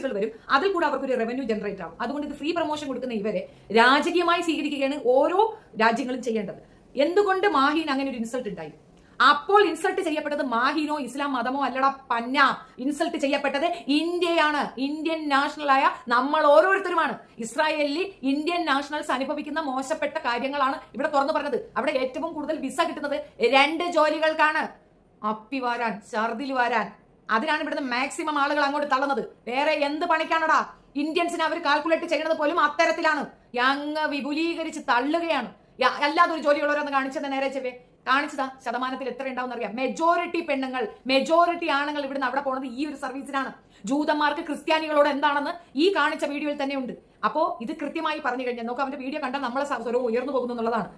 കാഴ്ചകൾ വരും, അതിൽ കൂടെ അവർക്കൊരു റവന്യൂ ജനറേറ്റ് ആവും. അതുകൊണ്ട് ഇത് ഫ്രീ പ്രൊമോഷൻ കൊടുക്കുന്ന ഇവരെ രാജകീയമായി സ്വീകരിക്കുകയാണ് ഓരോ രാജ്യങ്ങളും ചെയ്യേണ്ടത്. എന്തുകൊണ്ട് മാഹീന് അങ്ങനെ ഒരു ഇൻസൾട്ട് ഉണ്ടായി? അപ്പോൾ ഇൻസൾട്ട് ചെയ്യപ്പെട്ടത് മാഹീനോ ഇസ്ലാം മതമോ അല്ലട പന്ന. ഇൻസൾട്ട് ചെയ്യപ്പെട്ടത് ഇന്ത്യയാണ്. ഇന്ത്യൻ നാഷണലായ നമ്മൾ ഓരോരുത്തരുമാണ്. ഇസ്രായേലിൽ ഇന്ത്യൻ നാഷണൽസ് അനുഭവിക്കുന്ന മോശപ്പെട്ട കാര്യങ്ങളാണ് ഇവിടെ തുറന്നു പറഞ്ഞത്. അവിടെ ഏറ്റവും കൂടുതൽ വിസ കിട്ടുന്നത് 2 ജോലികൾക്കാണ്: അപ്പി വാരാൻ, ഛർദിൽ വാരാൻ. അതിനാണ് ഇവിടുന്ന് മാക്സിമം ആളുകൾ അങ്ങോട്ട് തള്ളുന്നത്. വേറെ എന്ത് പണിക്കാണടാ? ഇന്ത്യൻസിനെ അവർ കാൽക്കുലേറ്റ് ചെയ്യുന്നത് പോലും അത്തരത്തിലാണ്. അങ്ങ് വിപുലീകരിച്ച് തള്ളുകയാണ്. അല്ലാതെ ഒരു ജോലിയുള്ളവരൊന്ന് കാണിച്ചത് നേരെ ചെവേ കാണിച്ചതാ. ശതമാനത്തിൽ എത്ര ഉണ്ടാവും അറിയാം? മെജോറിറ്റി പെണ്ണുങ്ങൾ, മെജോറിറ്റി ആണുങ്ങൾ ഇവിടുന്ന് അവിടെ പോണത് ഈ ഒരു സർവീസിനാണ്. ജൂതന്മാർക്ക് ക്രിസ്ത്യാനികളോട് എന്താണെന്ന് ഈ കാണിച്ച വീഡിയോയിൽ തന്നെ ഉണ്ട്. അപ്പോ ഇത് കൃത്യമായി പറഞ്ഞു കഴിഞ്ഞാൽ നോക്കാം, അവന്റെ വീഡിയോ കണ്ടാൽ നമ്മളെ സ്വരവും ഉയർന്നു പോകുന്നു എന്നുള്ളതാണ്.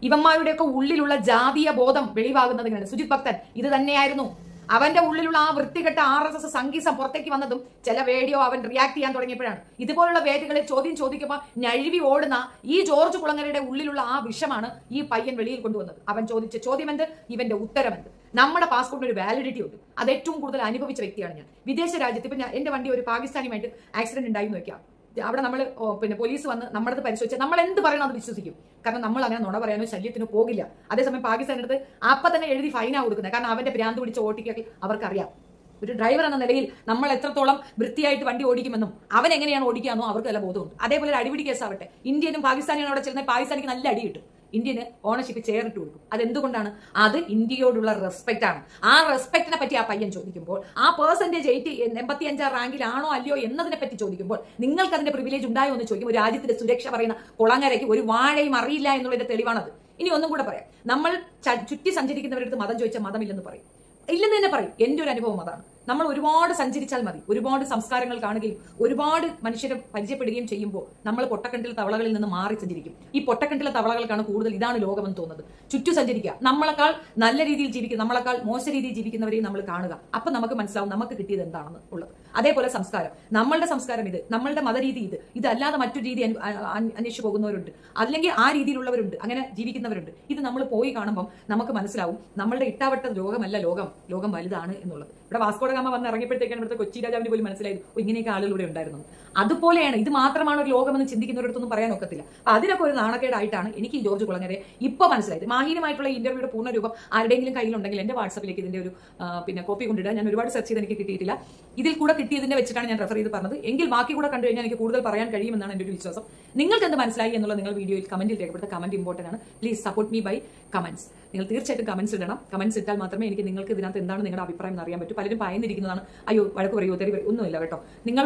ഇവന്മാരുടെയൊക്കെ ഉള്ളിലുള്ള ജാതീയ ബോധം വെളിവാകുന്നതിനാണ്. സുജിത് ഭക്തൻ ഇത് തന്നെയായിരുന്നു. അവന്റെ ഉള്ളിലുള്ള ആ വൃത്തികെട്ട RSS സംഗീസം പുറത്തേക്ക് വന്നതും ചില വീഡിയോ അവൻ റിയാക്ട് ചെയ്യാൻ തുടങ്ങിയപ്പോഴാണ്. ഇതുപോലുള്ള വേദികളിൽ ചോദ്യം ചോദിക്കുമ്പോൾ ഞഴുവി ഓടുന്ന ഈ ജോർജ് കുളങ്ങരയുടെ ഉള്ളിലുള്ള ആ വിഷമാണ് ഈ പയ്യൻ വെളിയിൽ കൊണ്ടുവന്നത്. അവൻ ചോദിച്ച ചോദ്യം എന്ത്, ഇവന്റെ ഉത്തരം എന്ത്? നമ്മുടെ പാസ്പോർട്ടിന് ഒരു വാലിഡിറ്റി ഉണ്ട്. അത് ഏറ്റവും കൂടുതൽ അനുഭവിച്ച വ്യക്തിയാണ് ഞാൻ. വിദേശ രാജ്യത്ത് ഇപ്പൊ എന്റെ വണ്ടി ഒരു പാകിസ്ഥാനിയുമായിട്ട് ആക്സിഡന്റ് ഉണ്ടായി എന്ന് വെക്കാം. അവിടെ നമ്മൾ പോലീസ് വന്ന് നമ്മളത് പരിശോധിച്ചാൽ നമ്മൾ എന്ത് പറയണം അത് വിശ്വസിക്കും. കാരണം നമ്മൾ അങ്ങനെ നുണ പറയാനോ ശല്യത്തിനോ പോകില്ല. അതേസമയം പാകിസ്ഥാൻ്റെ അടുത്ത് അപ്പൊ തന്നെ എഴുതി ഫൈനാണ് കൊടുക്കുന്നത്. കാരണം അവന്റെ ഭ്രാന്ത് പിടിച്ച ഓട്ടിക്കൊക്കെ അവർക്കറിയാം. ഒരു ഡ്രൈവർ എന്ന നിലയിൽ നമ്മൾ എത്രത്തോളം വൃത്തിയായിട്ട് വണ്ടി ഓടിക്കുമെന്നും അവൻ എങ്ങനെയാണ് ഓടിക്കാമെന്നും അവർക്ക് നല്ല ബോധമുണ്ട്. അതേപോലെ ഒരു അടിപിടി കേസാവട്ടെ, ഇന്ത്യനും പാകിസ്ഥാനും അവിടെ ചെല്ലുന്ന പാകിസ്ഥാനിക്ക് നല്ല അടി കിട്ടും. ഇന്ത്യന് ഓണർഷിപ്പ് ചേർട്ട് കൊടുക്കും. അതെന്തുകൊണ്ടാണ്? അത് ഇന്ത്യയോടുള്ള റെസ്പെക്ട് ആണ്. ആ റെസ്പെക്റ്റിനെ പറ്റി ആ പയ്യൻ ചോദിക്കുമ്പോൾ, ആ പെർസെന്റേജ് 85 റാങ്കിലാണോ അല്ലയോ എന്നതിനെ പറ്റി ചോദിക്കുമ്പോൾ, നിങ്ങൾക്ക് അതിന്റെ പ്രിവിലേജ് ഉണ്ടായോ എന്ന് ചോദിക്കുമ്പോൾ രാജ്യത്തിന്റെ സുരക്ഷ പറയുന്ന കുളങ്ങരയ്ക്ക് ഒരു വാഴയും അറിയില്ല എന്നുള്ളതിന്റെ തെളിവാണത്. ഇനി ഒന്നും കൂടെ പറയാം, നമ്മൾ ചുറ്റി സഞ്ചരിക്കുന്നവരുടെ അടുത്ത് മതം ചോദിച്ചാൽ മതമില്ലെന്ന് പറയും. ഇല്ലെന്ന് തന്നെ പറയും. എന്റെ ഒരു അനുഭവം അതാണ്. നമ്മൾ ഒരുപാട് സഞ്ചരിച്ചാൽ മതി, ഒരുപാട് സംസ്കാരങ്ങൾ കാണുകയും ഒരുപാട് മനുഷ്യരെ പരിചയപ്പെടുകയും ചെയ്യുമ്പോൾ നമ്മൾ പൊട്ടക്കണ്ടിലെ തവളകളിൽ നിന്ന് മാറി സഞ്ചരിക്കും. ഈ പൊട്ടക്കണ്ടിലെ തവളകൾക്കാണ് കൂടുതൽ ഇതാണ് ലോകമെന്ന് തോന്നുന്നത്. ചുറ്റു സഞ്ചരിക്കുക, നമ്മളെക്കാൾ നല്ല രീതിയിൽ ജീവിക്കുക, നമ്മളെക്കാൾ മോശ രീതിയിൽ ജീവിക്കുന്നവരെയും നമ്മൾ കാണുക. അപ്പൊ നമുക്ക് മനസ്സിലാവും നമുക്ക് കിട്ടിയത് എന്താണെന്ന് ഉള്ളത്. അതേപോലെ സംസ്കാരം, നമ്മളുടെ സംസ്കാരം ഇത്, നമ്മളുടെ മതരീതി ഇത്, ഇതല്ലാതെ മറ്റൊരു രീതി അന്വേഷിച്ചു പോകുന്നവരുണ്ട്, അല്ലെങ്കിൽ ആ രീതിയിലുള്ളവരുണ്ട്, അങ്ങനെ ജീവിക്കുന്നവരുണ്ട്. ഇത് നമ്മൾ പോയി കാണുമ്പോൾ നമുക്ക് മനസ്സിലാവും നമ്മളുടെ ഇട്ടാവട്ട ലോകമല്ല ലോകം, ലോകം വലുതാണ് എന്നുള്ളത്. ഇവിടെ വാസ്കോഡ ഗാമ വന്ന് ഇറങ്ങിയപ്പോഴത്തേക്കാണ് ഇവിടുത്തെ കൊച്ചി രാജാവിന് പോലും മനസ്സിലായത് ഇങ്ങനെയൊക്കെ ആളുകളിലൂടെ ഉണ്ടായിരുന്നു. അതുപോലെയാണ്, ഇത് മാത്രമാണ് ഒരു ലോകമെന്ന് ചിന്തിക്കുന്നവരടുത്തൊന്നും പറയാൻ ഒക്കത്തില്ല. അപ്പൊ അതിനൊക്കെ ഒരു നാണക്കേടായിട്ടാണ് എനിക്ക് ഈ ജോർജ് കുളങ്ങരെ ഇപ്പൊ മനസ്സിലായത്. മാഹീനുമായിട്ടുള്ള ഇന്റർവ്യൂയുടെ പൂർണ്ണരൂപം ആരുടെയെങ്കിലും കയ്യിലുണ്ടെങ്കിൽ എന്റെ വാട്സപ്പിലേക്ക് ഇതിന്റെ ഒരു കോപ്പി കൊണ്ടിടുക. ഞാൻ ഒരുപാട് സെർച്ച് ചെയ്ത് എനിക്ക് കിട്ടിയിട്ടില്ല. ഇതിൽ കൂടെ കിട്ടിയതിന്റെ വെച്ചിട്ടാണ് ഞാൻ റെഫർ ചെയ്ത് പറഞ്ഞത്. എങ്കിൽ ബാക്കി കൂടെ കണ്ടു കഴിഞ്ഞാൽ എനിക്ക് കൂടുതൽ പറയാൻ കഴിയുമെന്നാണ് എന്റെ ഒരു വിശ്വാസം. നിങ്ങൾക്ക് എന്ത് മനസ്സിലായി എന്നുള്ള നിങ്ങൾ വീഡിയോയിൽ കമന്റിൽ രേഖപ്പെടുത്ത. കമന്റ് ഇമ്പോർട്ടന്റ് ആണ്. Please support me by comments. നിങ്ങൾ തീർച്ചയായിട്ടും കമന്റ്സ് ഇടണം. കമന്റ്സ് ഇട്ടാൽ മാത്രമേ എനിക്ക് നിങ്ങൾക്ക് ഇതിനകത്ത് എന്താണ് നിങ്ങളുടെ അഭിപ്രായം എന്ന് അറിയാൻ പറ്റൂ. പലരും ഭയന്നിരിക്കുന്നതാണ്, അയ്യോ വഴക്ക് പറയൂ തെറി ഒന്നുമില്ല കേട്ടോ. നിങ്ങൾ